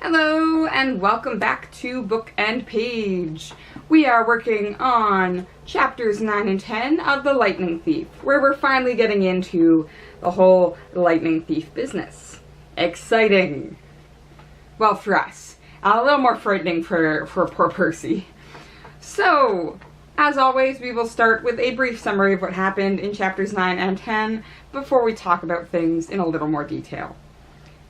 Hello and welcome back to Book and Page. We are working on chapters 9 and 10 of The Lightning Thief, where we're finally getting into the whole Lightning Thief business. Exciting! Well, for us. A little more frightening for poor Percy. So, as always, we will start with a brief summary of what happened in chapters 9 and 10 before we talk about things in a little more detail.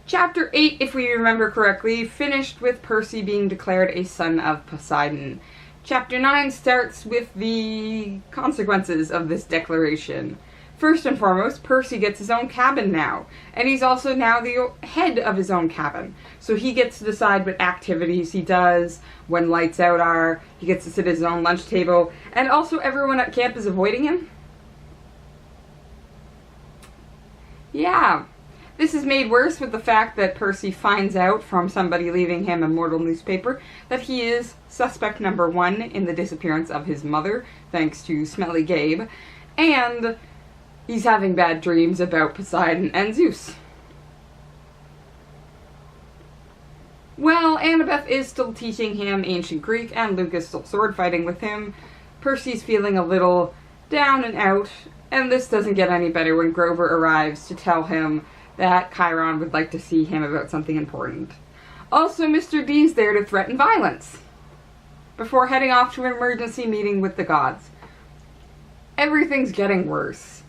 Chapter 8, if we remember correctly, finished with Percy being declared a son of Poseidon. Chapter 9 starts with the consequences of this declaration. First and foremost, Percy gets his own cabin now, and he's also now the head of his own cabin. So he gets to decide what activities he does, when lights out are, he gets to sit at his own lunch table, and also everyone at camp is avoiding him. Yeah. This is made worse with the fact that Percy finds out from somebody leaving him a mortal newspaper that he is suspect number 1 in the disappearance of his mother, thanks to Smelly Gabe, and he's having bad dreams about Poseidon and Zeus. Well, Annabeth is still teaching him ancient Greek, and Luke is still sword fighting with him. Percy's feeling a little down and out, and this doesn't get any better when Grover arrives to tell him that Chiron would like to see him about something important. Also, Mr. D's there to threaten violence before heading off to an emergency meeting with the gods. Everything's getting worse.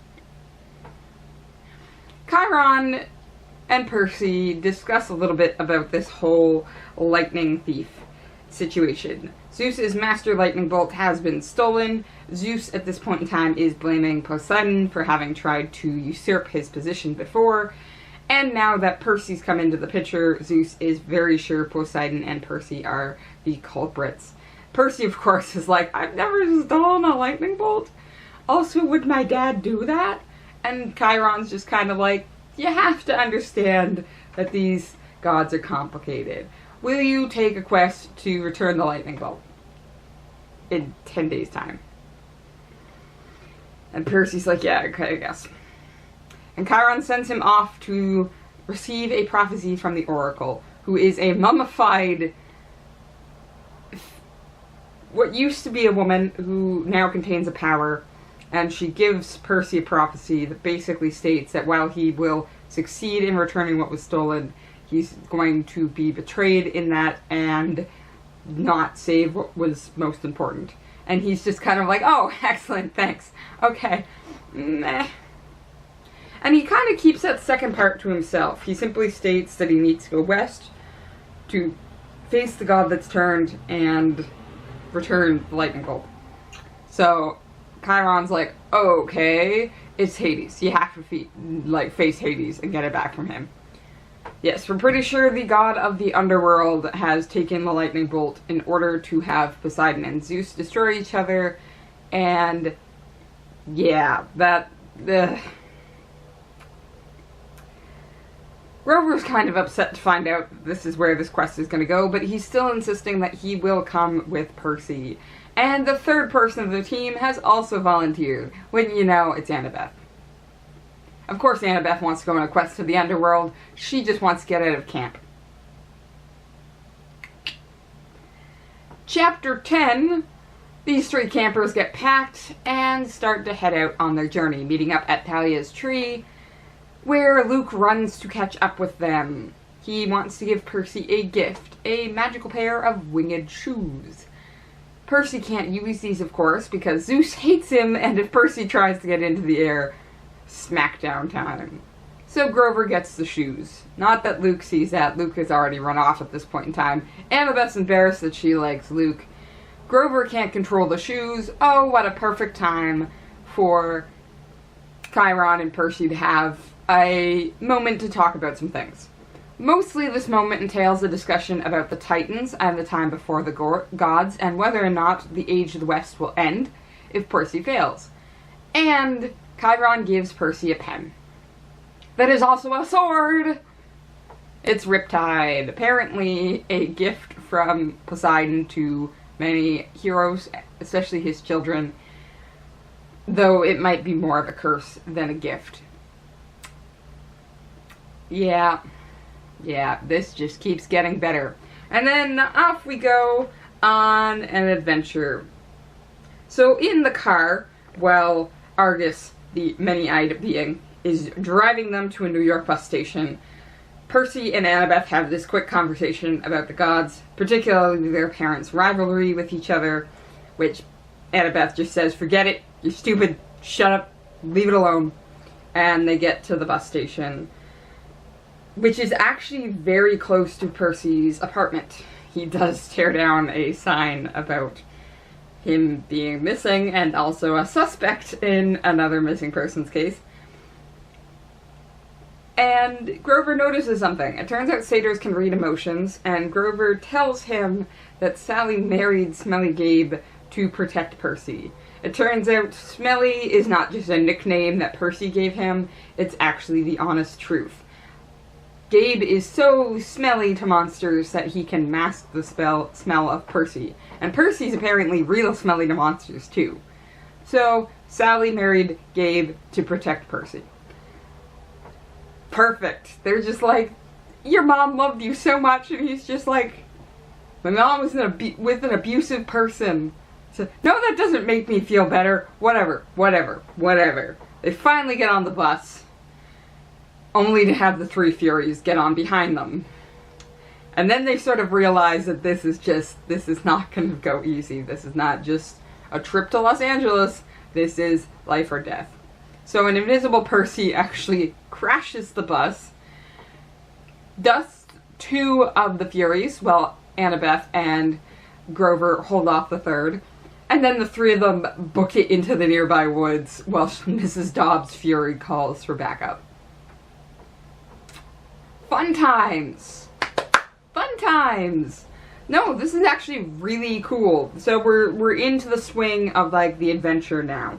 Chiron and Percy discuss a little bit about this whole lightning thief situation. Zeus's master lightning bolt has been stolen. Zeus at this point in time is blaming Poseidon for having tried to usurp his position before. And now that Percy's come into the picture, Zeus is very sure Poseidon and Percy are the culprits. Percy, of course, is like, I've never stolen a lightning bolt. Also, would my dad do that? And Chiron's just kind of like, you have to understand that these gods are complicated. Will you take a quest to return the lightning bolt in 10 days' time? And Percy's like, yeah, okay, I guess. And Chiron sends him off to receive a prophecy from the Oracle, who is a mummified, what used to be a woman who now contains a power, and she gives Percy a prophecy that basically states that while he will succeed in returning what was stolen, he's going to be betrayed in that and not save what was most important. And he's just kind of like, oh, excellent, thanks. Okay. Meh. And he kind of keeps that second part to himself. He simply states that he needs to go west to face the god that's turned and return the lightning bolt. So Chiron's like, okay, it's Hades. You have to face Hades and get it back from him. Yes, we're pretty sure the god of the underworld has taken the lightning bolt in order to have Poseidon and Zeus destroy each other. And yeah, Grover's kind of upset to find out this is where this quest is going to go, but he's still insisting that he will come with Percy. And the third person of the team has also volunteered. When you know, it's Annabeth. Of course, Annabeth wants to go on a quest to the underworld. She just wants to get out of camp. Chapter 10. These 3 campers get packed and start to head out on their journey, meeting up at Thalia's tree, where Luke runs to catch up with them. He wants to give Percy a gift, a magical pair of winged shoes. Percy can't use these, of course, because Zeus hates him, and if Percy tries to get into the air, smackdown time. So Grover gets the shoes. Not that Luke sees that. Luke has already run off at this point in time. Annabeth's embarrassed that she likes Luke. Grover can't control the shoes. Oh, what a perfect time for Chiron and Percy to have a moment to talk about some things. Mostly this moment entails a discussion about the Titans and the time before the gods and whether or not the Age of the West will end if Percy fails. And Chiron gives Percy a pen. That is also a sword! It's Riptide, apparently a gift from Poseidon to many heroes, especially his children, though it might be more of a curse than a gift. Yeah. Yeah, this just keeps getting better. And then off we go on an adventure. So in the car, while Argus, the many-eyed being, is driving them to a New York bus station, Percy and Annabeth have this quick conversation about the gods, particularly their parents' rivalry with each other, which Annabeth just says, forget it, you're stupid, shut up, leave it alone. And they get to the bus station, which is actually very close to Percy's apartment. He does tear down a sign about him being missing and also a suspect in another missing persons case. And Grover notices something. It turns out satyrs can read emotions, and Grover tells him that Sally married Smelly Gabe to protect Percy. It turns out Smelly is not just a nickname that Percy gave him, it's actually the honest truth. Gabe is so smelly to monsters that he can mask the smell of Percy. And Percy's apparently real smelly to monsters too. So, Sally married Gabe to protect Percy. Perfect. They're just like, your mom loved you so much, and he's just like, my mom was with an abusive person. So, no, that doesn't make me feel better. Whatever. They finally get on the bus, only to have the three Furies get on behind them. And then they sort of realize that this is not going to go easy. This is not just a trip to Los Angeles. This is life or death. So an invisible Percy actually crashes the bus. Thus, two of the Furies, well, Annabeth and Grover, hold off the third. And then the three of them book it into the nearby woods while Mrs. Dobbs' Fury calls for backup. Fun times! Fun times! No, this is actually really cool. So we're into the swing of, like, the adventure now.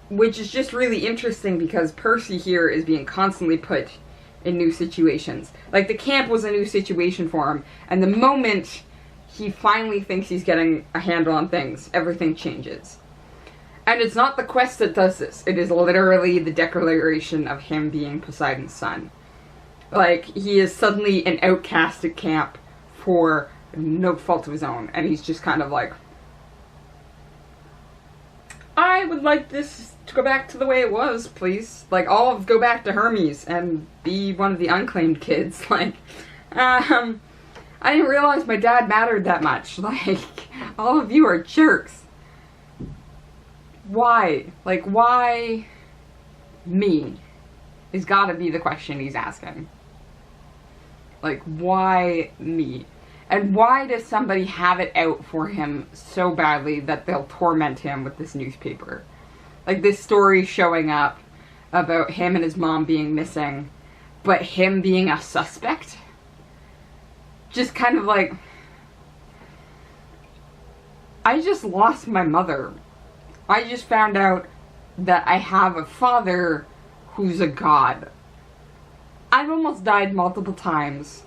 Which is just really interesting because Percy here is being constantly put in new situations. Like, the camp was a new situation for him, and the moment he finally thinks he's getting a handle on things, everything changes. And it's not the quest that does this. It is literally the declaration of him being Poseidon's son. Like, he is suddenly an outcast at camp for no fault of his own, and he's just kind of like, I would like this to go back to the way it was, please. Like, I'll go back to Hermes and be one of the unclaimed kids. Like, I didn't realize my dad mattered that much. Like, all of you are jerks. Why? Like, why me? Has gotta be the question he's asking. Like, why me? And why does somebody have it out for him so badly that they'll torment him with this newspaper? Like, this story showing up about him and his mom being missing, but him being a suspect? Just kind of like, I just lost my mother. I just found out that I have a father who's a god. I've almost died multiple times.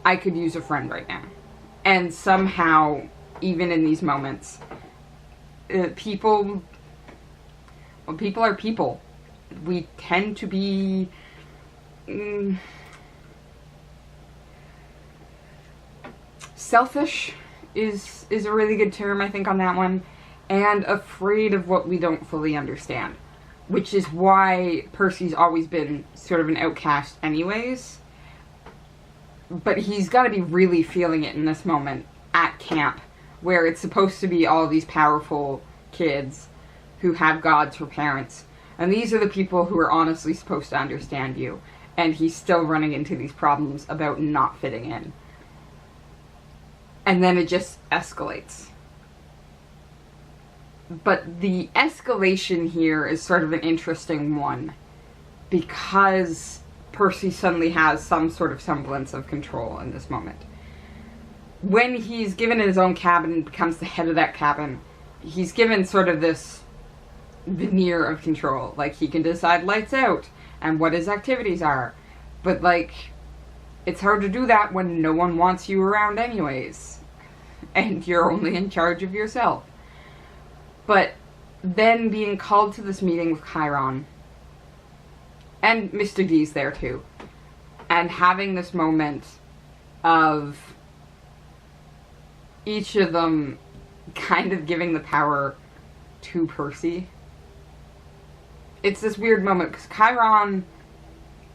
I could use a friend right now. And somehow, even in these moments, people are people. We tend to be selfish is a really good term, I think, on that one, and afraid of what we don't fully understand, which is why Percy's always been sort of an outcast anyways. But he's got to be really feeling it in this moment at camp, where it's supposed to be all these powerful kids who have gods for parents. And these are the people who are honestly supposed to understand you. And he's still running into these problems about not fitting in. And then it just escalates. But the escalation here is sort of an interesting one, because Percy suddenly has some sort of semblance of control in this moment. When he's given his own cabin and becomes the head of that cabin, he's given sort of this veneer of control. Like, he can decide lights out and what his activities are. But, like, it's hard to do that when no one wants you around anyways. And you're only in charge of yourself. But then being called to this meeting with Chiron, and Mr. D's there too, and having this moment of each of them kind of giving the power to Percy. It's this weird moment because Chiron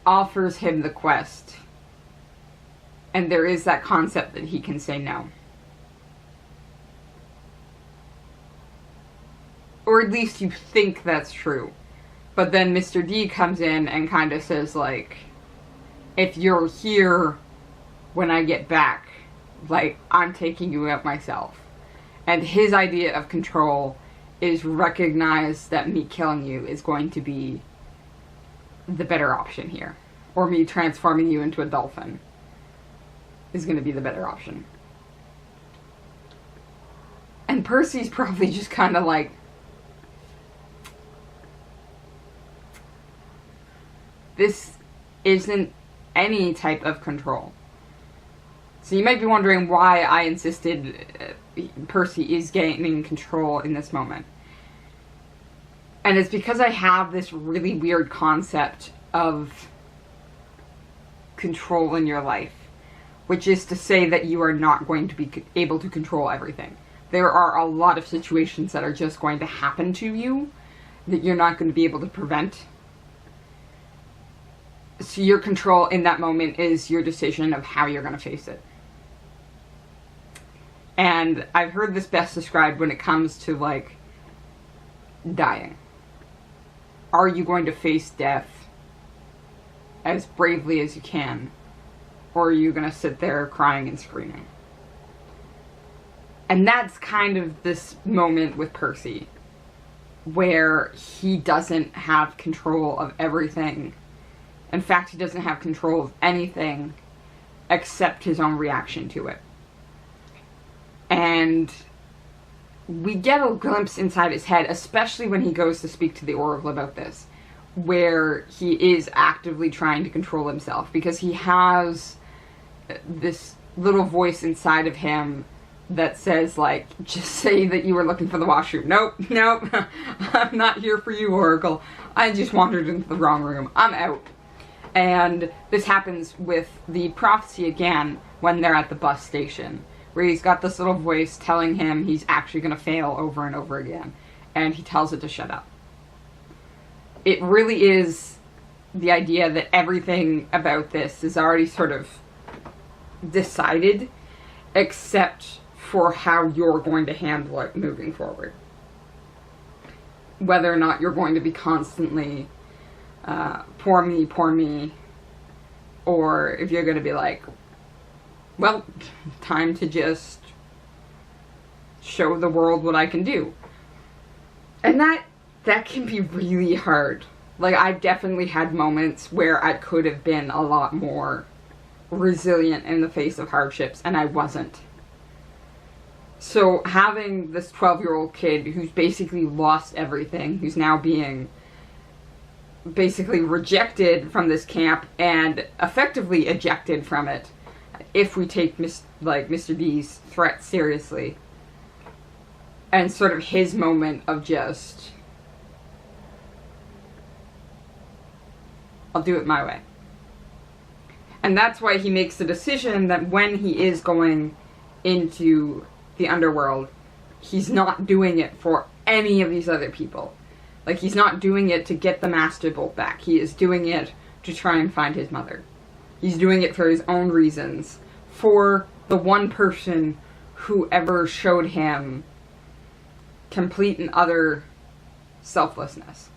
offers him the quest, and there is that concept that he can say no. Or at least you think that's true. But then Mr. D comes in and kind of says, like, if you're here when I get back, like, I'm taking you out myself. And his idea of control is recognize that me killing you is going to be the better option here. Or me transforming you into a dolphin is going to be the better option. And Percy's probably just kind of like, this isn't any type of control. So you might be wondering why I insisted Percy is gaining control in this moment. And it's because I have this really weird concept of control in your life, which is to say that you are not going to be able to control everything. There are a lot of situations that are just going to happen to you that you're not going to be able to prevent. So your control in that moment is your decision of how you're going to face it. And I've heard this best described when it comes to, like, dying. Are you going to face death as bravely as you can? Or are you going to sit there crying and screaming? And that's kind of this moment with Percy, where he doesn't have control of everything. In fact, he doesn't have control of anything except his own reaction to it. And we get a glimpse inside his head, especially when he goes to speak to the Oracle about this, where he is actively trying to control himself, because he has this little voice inside of him that says, like, just say that you were looking for the washroom. Nope, I'm not here for you, Oracle. I just wandered into the wrong room. I'm out. And this happens with the prophecy again when they're at the bus station, where he's got this little voice telling him he's actually going to fail over and over again, and he tells it to shut up. It really is the idea that everything about this is already sort of decided, except for how you're going to handle it moving forward. Whether or not you're going to be constantly poor me, or if you're going to be like, well, time to just show the world what I can do. And that can be really hard. Like, I've definitely had moments where I could have been a lot more resilient in the face of hardships, and I wasn't. So having this 12-year-old kid who's basically lost everything, who's now being basically rejected from this camp and effectively ejected from it, if we take Mr. D's threat seriously, and sort of his moment of just, I'll do it my way. And that's why he makes the decision that when he is going into the underworld, he's not doing it for any of these other people. Like, he's not doing it to get the Master Bolt back. He is doing it to try and find his mother. He's doing it for his own reasons. For the one person who ever showed him complete and utter selflessness.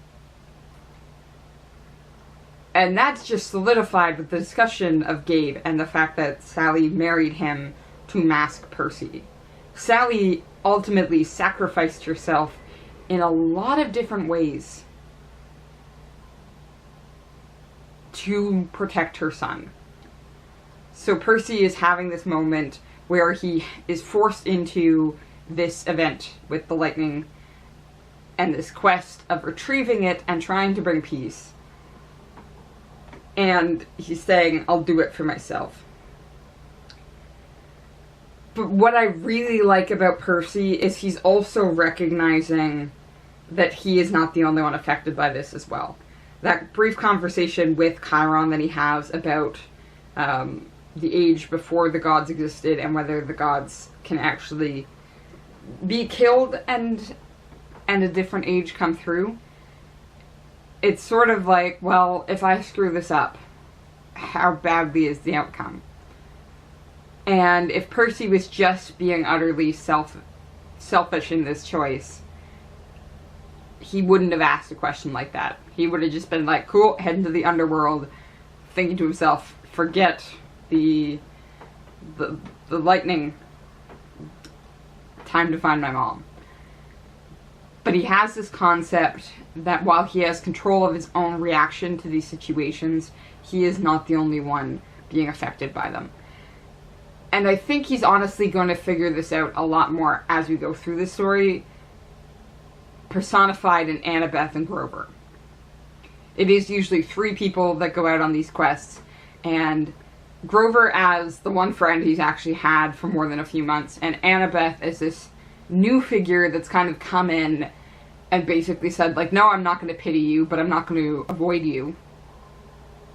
And that's just solidified with the discussion of Gabe and the fact that Sally married him to mask Percy. Sally ultimately sacrificed herself in a lot of different ways to protect her son. So Percy is having this moment where he is forced into this event with the lightning and this quest of retrieving it and trying to bring peace. And he's saying, I'll do it for myself. But what I really like about Percy is he's also recognizing that he is not the only one affected by this as well. That brief conversation with Chiron that he has about the age before the gods existed and whether the gods can actually be killed and a different age come through. It's sort of like, well, if I screw this up, how badly is the outcome? And if Percy was just being utterly selfish in this choice, he wouldn't have asked a question like that. He would have just been like, cool, head into the underworld, thinking to himself, forget the lightning, time to find my mom. But he has this concept that while he has control of his own reaction to these situations, he is not the only one being affected by them. And I think he's honestly going to figure this out a lot more as we go through the story, personified in Annabeth and Grover. It is usually 3 people that go out on these quests, and Grover as the one friend he's actually had for more than a few months, and Annabeth as this new figure that's kind of come in and basically said, like, no, I'm not going to pity you, but I'm not going to avoid you.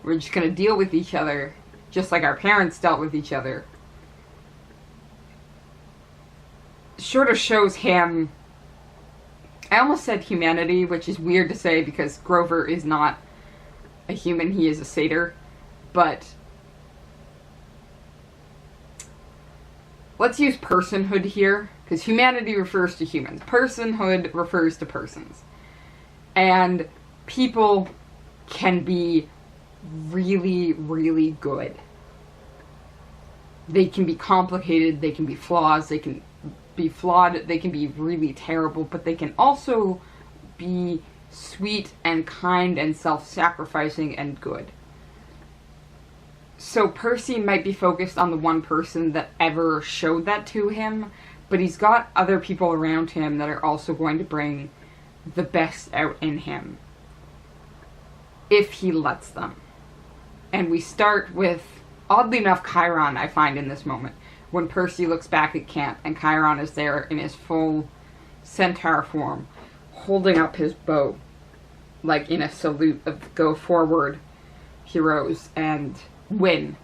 We're just going to deal with each other, just like our parents dealt with each other. Sort of shows him, I almost said humanity, which is weird to say because Grover is not a human, he is a satyr, but let's use personhood here, because humanity refers to humans. Personhood refers to persons. And people can be really, really good. They can be complicated, they can be flaws, they can be flawed, they can be really terrible, but they can also be sweet and kind and self-sacrificing and good. So Percy might be focused on the one person that ever showed that to him, but he's got other people around him that are also going to bring the best out in him, if he lets them. And we start with, oddly enough, Chiron, I find, in this moment. When Percy looks back at camp and Chiron is there in his full centaur form, holding up his bow, like in a salute of go forward, heroes, and win.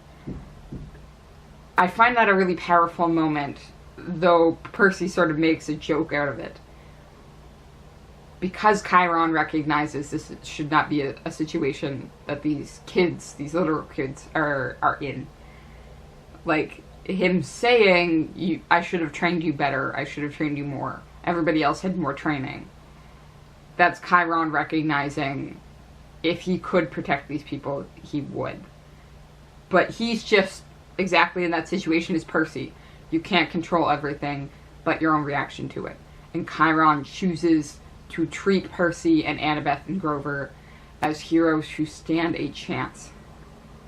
I find that a really powerful moment, though Percy sort of makes a joke out of it. Because Chiron recognizes this should not be a situation that these kids, these little kids, are in. Like, him saying, I should have trained you better, I should have trained you more, everybody else had more training. That's Chiron recognizing if he could protect these people, he would. But he's just exactly in that situation as Percy. You can't control everything but your own reaction to it. And Chiron chooses to treat Percy and Annabeth and Grover as heroes who stand a chance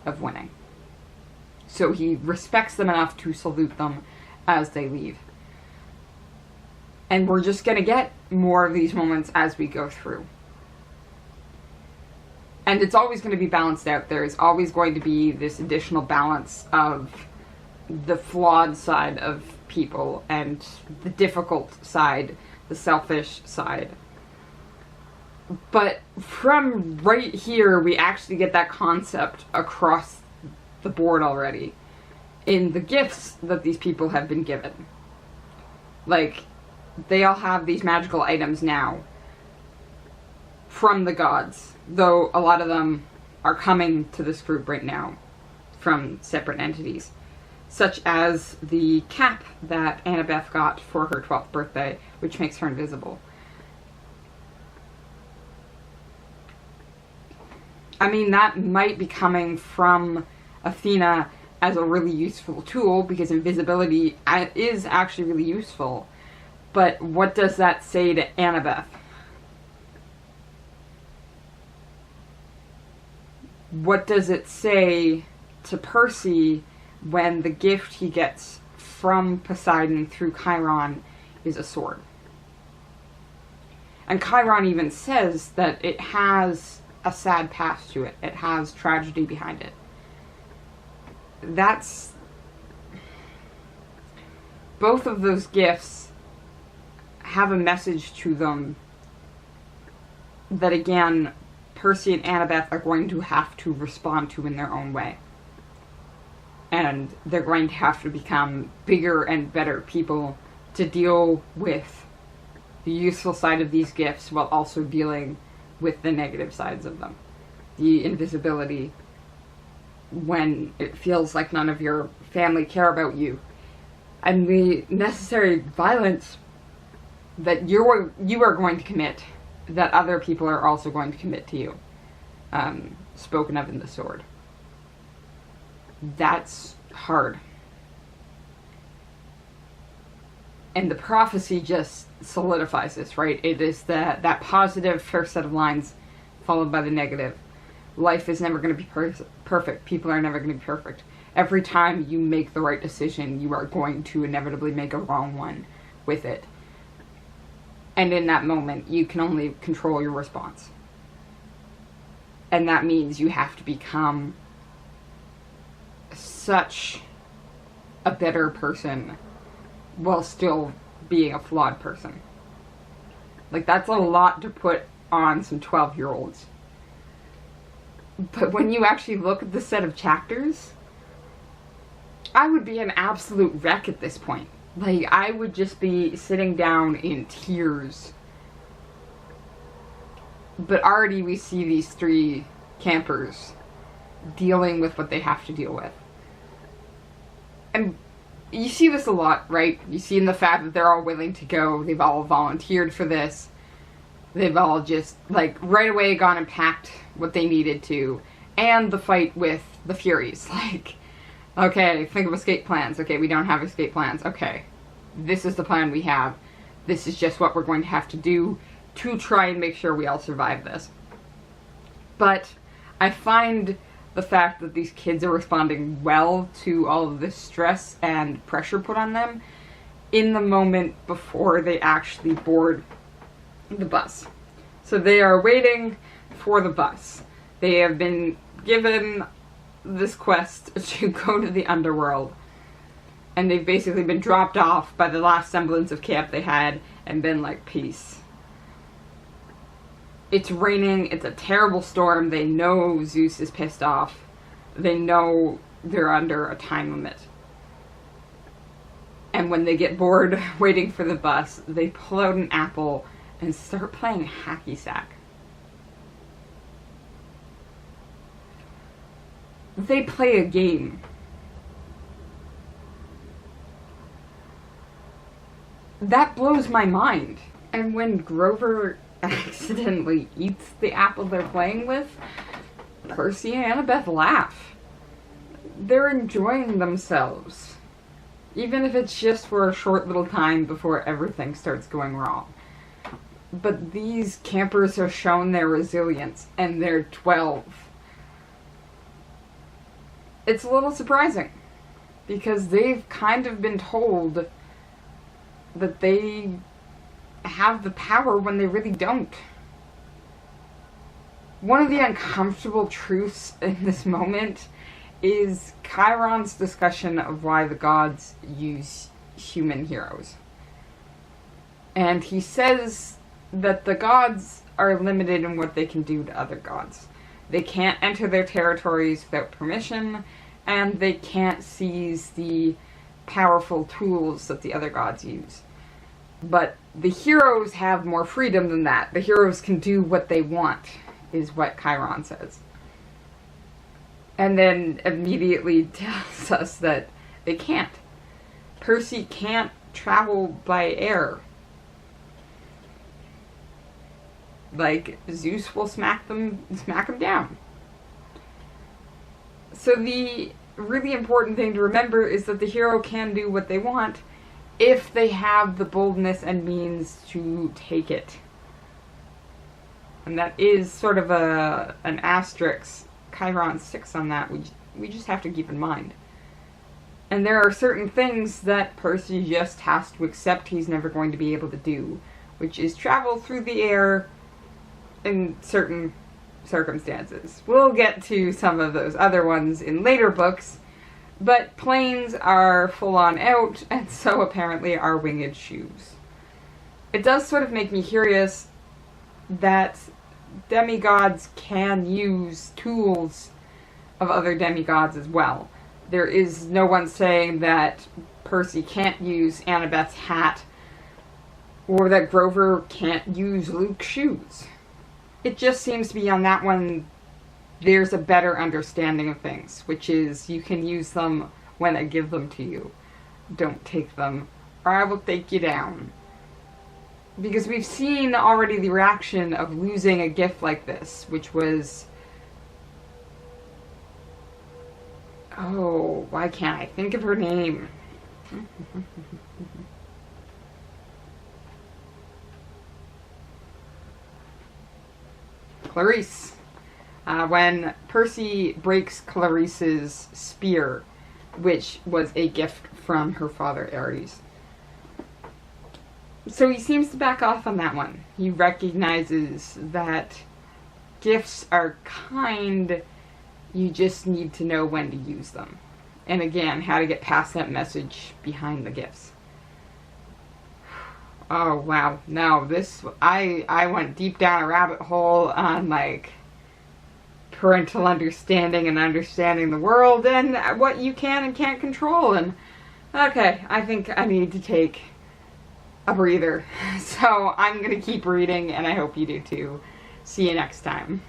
of winning. So he respects them enough to salute them as they leave. And we're just going to get more of these moments as we go through. And it's always going to be balanced out. There's always going to be this additional balance of the flawed side of people and the difficult side, the selfish side. But from right here, we actually get that concept across the board already in the gifts that these people have been given. Like, they all have these magical items now from the gods, though a lot of them are coming to this group right now from separate entities, such as the cap that Annabeth got for her 12th birthday, which makes her invisible. I mean, that might be coming from Athena as a really useful tool, because invisibility is actually really useful. But what does that say to Annabeth? What does it say to Percy when the gift he gets from Poseidon through Chiron is a sword? And Chiron even says that it has a sad past to it. It has tragedy behind it. That's... both of those gifts have a message to them that, again, Percy and Annabeth are going to have to respond to in their own way. and they're going to have to become bigger and better people to deal with the useful side of these gifts while also dealing with the negative sides of them. The invisibility when it feels like none of your family care about you, and the necessary violence that you are going to commit that other people are also going to commit to you, spoken of in the sword. That's hard. And the prophecy just solidifies this, right? It is that positive first set of lines followed by the negative. Life is never going to be perfect. People are never going to be perfect. Every time you make the right decision, you are going to inevitably make a wrong one with it. And in that moment, you can only control your response. And that means you have to become such a better person while still being a flawed person. Like, that's a lot to put on some 12-year-olds. But when you actually look at the set of chapters, I would be an absolute wreck at this point. Like, I would just be sitting down in tears. But already we see these three campers dealing with what they have to deal with. And you see this a lot, right? You see in the fact that they're all willing to go. They've all volunteered for this. They've all just, like, right away gone and packed what they needed to. And the fight with the Furies. Like, okay, think of escape plans. Okay, we don't have escape plans. Okay, this is the plan we have. This is just what we're going to have to do to try and make sure we all survive this. But I find the fact that these kids are responding well to all of this stress and pressure put on them in the moment before they actually board the bus. So they are waiting for the bus. They have been given this quest to go to the underworld, and they've basically been dropped off by the last semblance of camp they had and been like, peace. It's raining, it's a terrible storm, they know Zeus is pissed off, they know they're under a time limit. And when they get bored waiting for the bus, they pull out an apple and start playing hacky sack. They play a game. That blows my mind. And when Grover accidentally eats the apple they're playing with, Percy and Annabeth laugh. They're enjoying themselves. Even if it's just for a short little time before everything starts going wrong. But these campers have shown their resilience, and they're 12. It's a little surprising, because they've kind of been told that they have the power when they really don't. One of the uncomfortable truths in this moment is Chiron's discussion of why the gods use human heroes. And he says that the gods are limited in what they can do to other gods. They can't enter their territories without permission, and they can't seize the powerful tools that the other gods use. But the heroes have more freedom than that. The heroes can do what they want, is what Chiron says. And then immediately tells us that they can't. Percy can't travel by air. Like, Zeus will smack him down. So the really important thing to remember is that the hero can do what they want if they have the boldness and means to take it. And that is sort of an asterisk. Chiron 6 on that. We just have to keep in mind. And there are certain things that Percy just has to accept he's never going to be able to do, which is travel through the air in certain circumstances. We'll get to some of those other ones in later books, but planes are full on out, and so apparently are winged shoes. It does sort of make me curious that demigods can use tools of other demigods as well, there is no one saying that Percy can't use Annabeth's hat, or that Grover can't use Luke's shoes. It just seems to be on that one, there's a better understanding of things, which is you can use them when I give them to you. Don't take them, or I will take you down. Because we've seen already the reaction of losing a gift like this, which was... Oh, why can't I think of her name? Clarice. When Percy breaks Clarice's spear, which was a gift from her father, Ares. So he seems to back off on that one. He recognizes that gifts are kind, you just need to know when to use them. And again, how to get past that message behind the gifts. Oh, wow. No, this... I went deep down a rabbit hole on, like, parental understanding and understanding the world and what you can and can't control. And, okay, I think I need to take a breather. So I'm going to keep reading, and I hope you do too. See you next time.